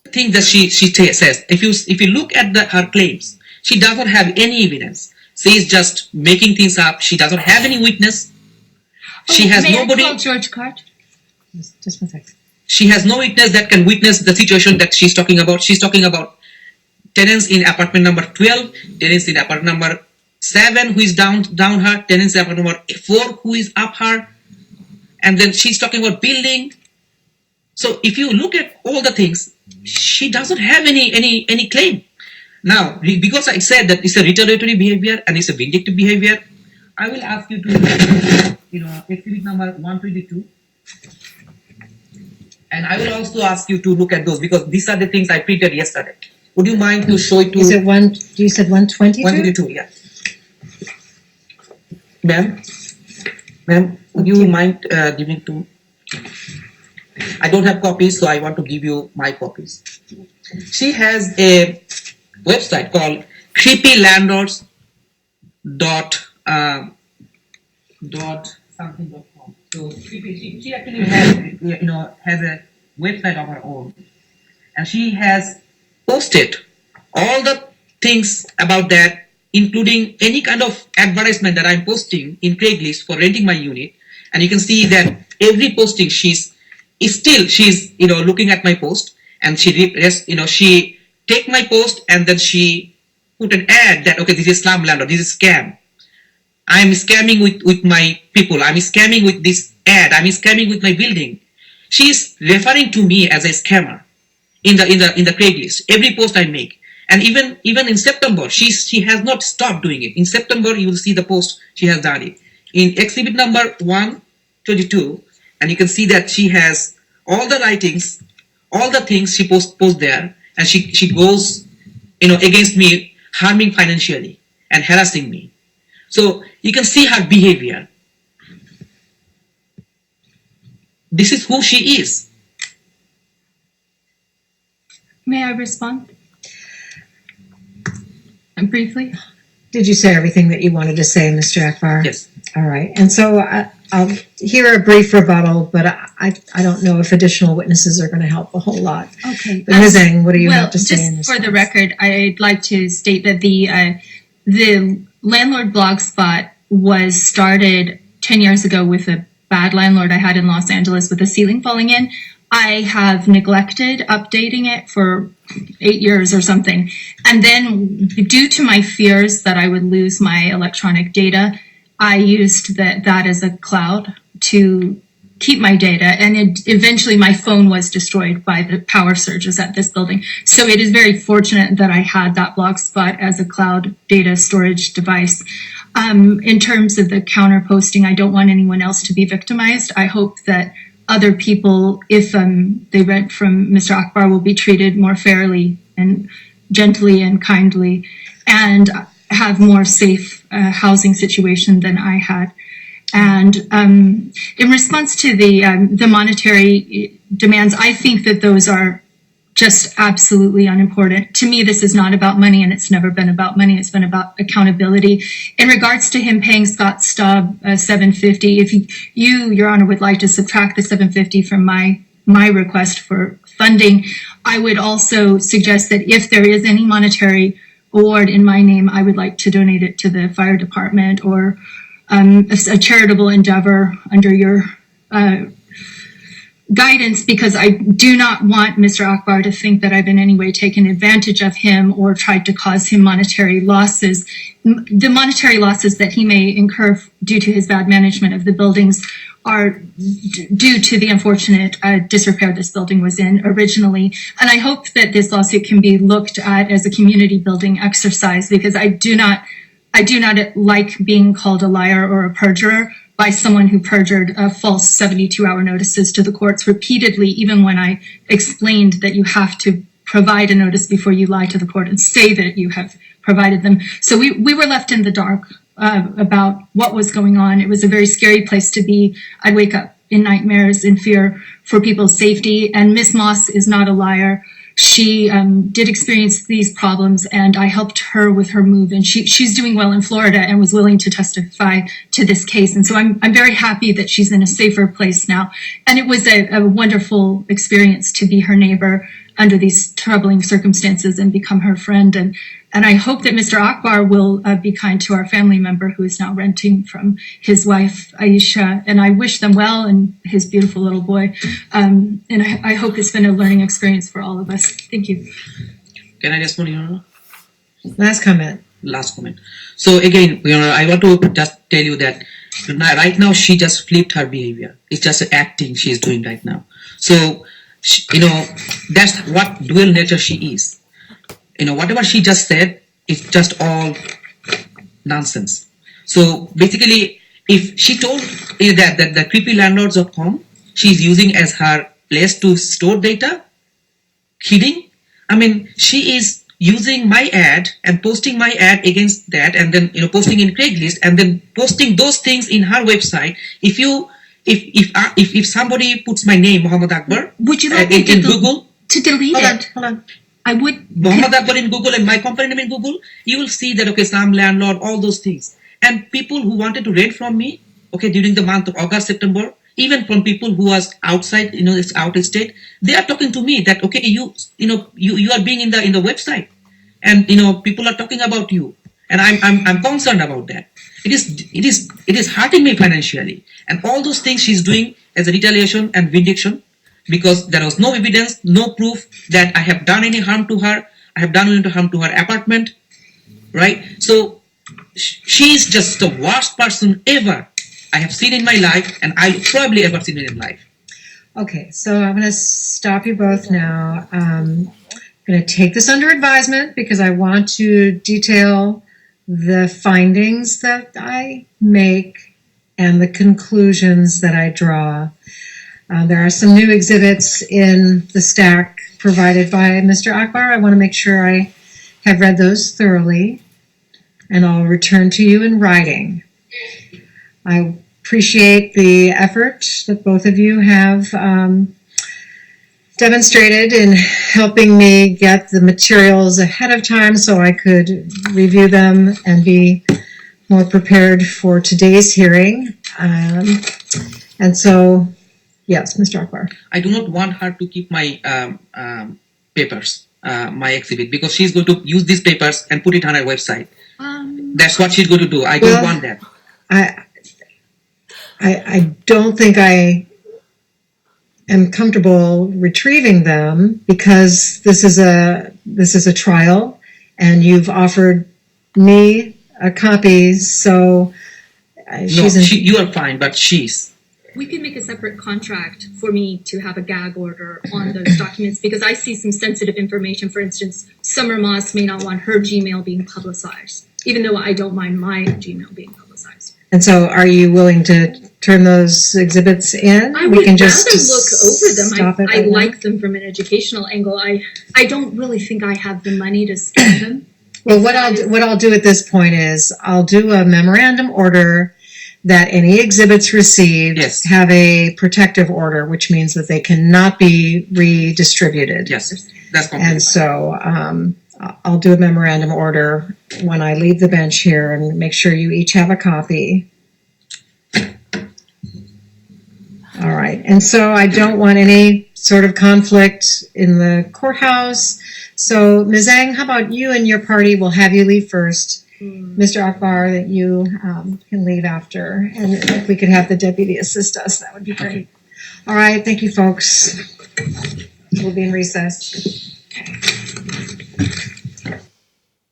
thing that she says, if you look at her claims, she doesn't have any evidence. She is just making things up. She doesn't have any witness. She has may nobody. I call George Cart? Just one second. She has no witness that can witness the situation that she's talking about. She's talking about tenants in apartment number 12, tenants in apartment number 7 who is down her, tenants in apartment number 4 who is up her, and then she's talking about building. So if you look at all the things, she doesn't have any claim. Now, because I said that it's a retaliatory behavior and it's a vindictive behavior, I will ask you to, exhibit number 122. And I will also ask you to look at those because these are the things I printed yesterday. Would you mind to show it to? Is it one? You said 122. 122, yeah. Ma'am, would you mind giving to? I don't have copies, so I want to give you my copies. She has a website called creepylandlords.something.com. So she actually has a website of her own, and she has posted all the things about that, including any kind of advertisement that I'm posting in Craigslist for renting my unit. And you can see that every posting she's looking at my post, and she take my post and then she put an ad that, okay, this is slum landlord, this is scam. I'm scamming with my people. I'm scamming with this ad. I'm scamming with my building. She's referring to me as a scammer in the Craigslist. Every post I make, and even in September, she has not stopped doing it. In September, you will see the post she has done it in exhibit number 122, and you can see that she has all the writings, all the things she post there, and she goes, against me, harming financially and harassing me. So you can see her behavior. This is who she is. May I respond? Briefly? Did you say everything that you wanted to say, Mr. Akbar? Yes. All right. And so I'll hear a brief rebuttal, but I don't know if additional witnesses are going to help a whole lot. Okay. But Ms. Eng, what do you have to say in this? Just for the record, I'd like to state that the landlord blogspot was started 10 years ago with a bad landlord I had in Los Angeles with the ceiling falling in. I have neglected updating it for 8 years or something. And then due to my fears that I would lose my electronic data, I used that as a cloud to keep my data. And eventually my phone was destroyed by the power surges at this building. So it is very fortunate that I had that blogspot as a cloud data storage device. In terms of the counter posting, I don't want anyone else to be victimized. I hope that other people, if they rent from Mr. Akbar, will be treated more fairly and gently and kindly and have more safe housing situation than I had. And in response to the monetary demands, I think that those are just absolutely unimportant. To me, this is not about money, and it's never been about money. It's been about accountability. In regards to him paying Scott Staub $750, if you, Your Honor, would like to subtract the $750 from my request for funding, I would also suggest that if there is any monetary award in my name, I would like to donate it to the fire department or a charitable endeavor under your guidance, because I do not want Mr. Akbar to think that I've in any way taken advantage of him or tried to cause him monetary losses. The monetary losses that he may incur due to his bad management of the buildings are due to the unfortunate disrepair this building was in originally. And I hope that this lawsuit can be looked at as a community building exercise, because I do not like being called a liar or a perjurer by someone who perjured false 72-hour notices to the courts repeatedly, even when I explained that you have to provide a notice before you lie to the court and say that you have provided them. So we were left in the dark about what was going on. It was a very scary place to be. I'd wake up in nightmares in fear for people's safety. And Miss Moss is not a liar. She did experience these problems, and I helped her with her move. And she's doing well in Florida and was willing to testify to this case. And so I'm very happy that she's in a safer place now. And it was a wonderful experience to be her neighbor. under these troubling circumstances and become her friend. And I hope that Mr. Akbar will be kind to our family member who is now renting from his wife, Aisha. And I wish them well and his beautiful little boy. And I hope it's been a learning experience for all of us. Thank you. Can I respond, Your Honor? Last comment. Last comment. So again, Your Honor, I want to just tell you that right now she just flipped her behavior. It's just acting she's doing right now. So, that's what dual nature she is. Whatever she just said is just all nonsense. So basically, if she told that the creepy landlords of home she's using as her place to store data, kidding? I mean, she is using my ad and posting my ad against that, and then posting in Craigslist, and then posting those things in her website. If somebody puts my name Muhammad Akbar Would you like in Google, to delete it? Hold on. I would. Muhammad Akbar in Google and my company name in Google, you will see that some landlord, all those things, and people who wanted to rent from me, during the month of August, September, even from people who was outside, it's out of state, they are talking to me that you are being in the website, and people are talking about you, and I'm concerned about that. It is hurting me financially, and all those things she's doing as a retaliation and vindication, because there was no evidence, no proof that I have done any harm to her. I have done any harm to her apartment, right? So she's just the worst person ever I have seen in my life, and I'll probably ever seen in life. Okay, so I'm going to stop you both now. I'm going to take this under advisement because I want to detail the findings that I make and the conclusions that I draw. There are some new exhibits in the stack provided by Mr. Akbar. I want to make sure I have read those thoroughly, and I'll return to you in writing. I appreciate the effort that both of you have demonstrated in helping me get the materials ahead of time so I could review them and be more prepared for today's hearing. And so, yes, Mr. Akbar. I do not want her to keep my papers, my exhibit, because she's going to use these papers and put it on her website. That's what she's going to do. I don't want that. I don't think I am comfortable retrieving them because this is a trial, and you've offered me a copy. So you are fine, but she's. We could make a separate contract for me to have a gag order on those documents, because I see some sensitive information. For instance, Summer Moss may not want her Gmail being publicized, even though I don't mind my Gmail being publicized. And so are you willing to turn those exhibits in? I would rather look over them. I like them from an educational angle. I don't really think I have the money to store them. Well, what I'll do at this point is I'll do a memorandum order that any exhibits received have a protective order, which means that they cannot be redistributed. Yes, that's completely And so I'll do a memorandum order when I leave the bench here and make sure you each have a copy. All right. And so I don't want any sort of conflict in the courthouse. So Ms. Ang, how about you and your party? We'll have you leave first. Mr. Akbar, that you can leave after. And if we could have the deputy assist us, that would be great. All right. Thank you, folks. We'll be in recess.